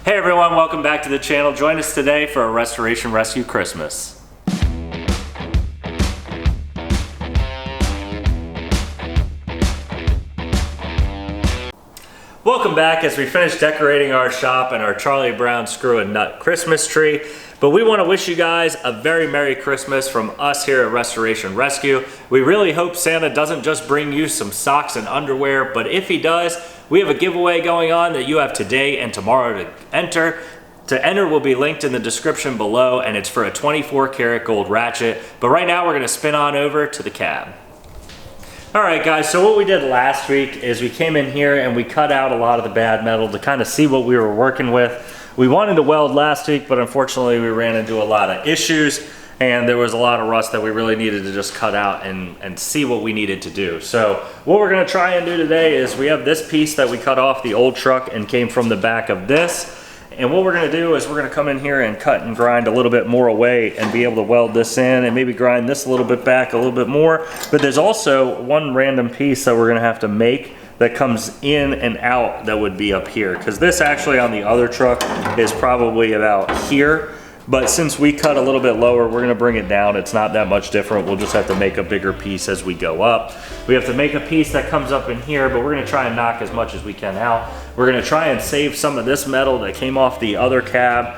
Hey everyone, welcome back to the channel. Join us today for a Restoration Rescue Christmas. Welcome back as we finish decorating our shop and our Charlie Brown Screw and Nut Christmas tree. But we want to wish you guys a very Merry Christmas from us here at Restoration Rescue. We really hope Santa doesn't just bring you some socks and underwear, but if he does, we have a giveaway going on that you have today and tomorrow to enter. To enter will be linked in the description below, and it's for a 24 karat gold ratchet. But right now we're going to spin on over to the cab. Alright guys, so what we did last week is we came in here and we cut out a lot of the bad metal to kind of see what we were working with. We wanted to weld last week, but unfortunately we ran into a lot of issues and there was a lot of rust that we really needed to just cut out and see what we needed to do. So what we're going to try and do today is we have this piece that we cut off the old truck and came from the back of this. And what we're going to do is we're going to come in here and cut and grind a little bit more away and be able to weld this in and maybe grind this a little bit back a little bit more. But there's also one random piece that we're going to have to make that comes in and out that would be up here. Because this actually on the other truck is probably about here. But since we cut a little bit lower, we're going to bring it down. It's not that much different. We'll just have to make a bigger piece as we go up. We have to make a piece that comes up in here, but we're going to try and knock as much as we can out. We're going to try and save some of this metal that came off the other cab,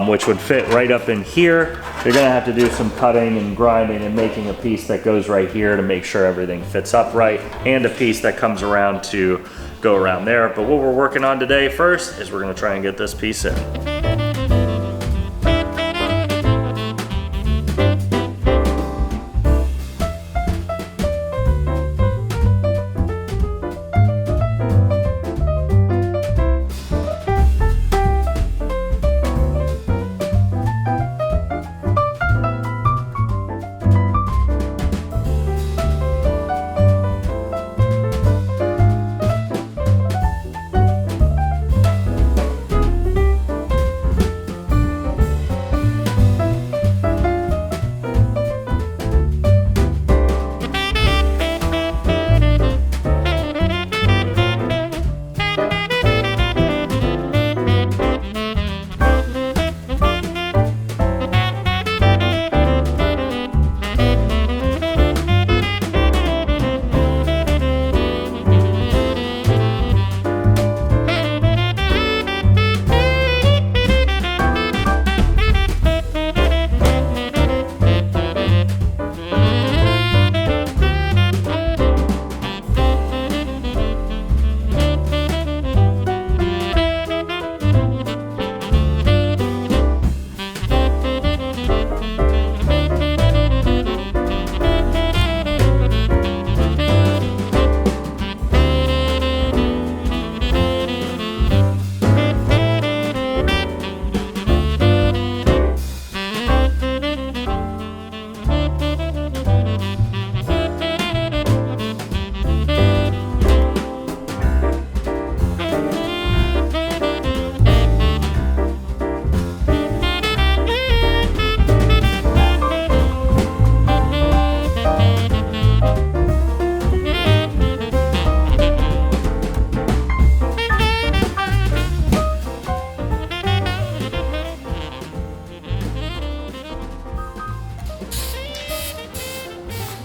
which would fit right up in here. You're going to have to do some cutting and grinding and making a piece that goes right here to make sure everything fits up right, and a piece that comes around to go around there. But what we're working on today first is we're going to try and get this piece in.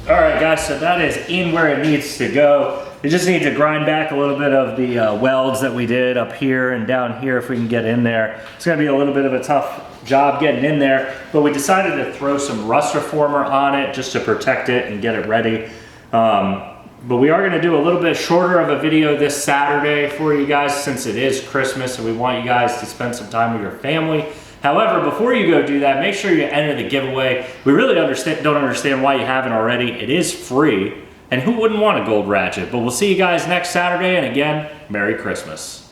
Alright guys, so that is in where it needs to go. You just need to grind back a little bit of the welds that we did up here and down here if we can get in there. It's going to be a little bit of a tough job getting in there, but we decided to throw some rust reformer on it just to protect it and get it ready. But we are going to do a little bit shorter of a video this Saturday for you guys since it is Christmas and we want you guys to spend some time with your family. However, before you go do that, make sure you enter the giveaway. We really don't understand why you haven't already. It is free, and who wouldn't want a gold ratchet? But we'll see you guys next Saturday, and again, Merry Christmas.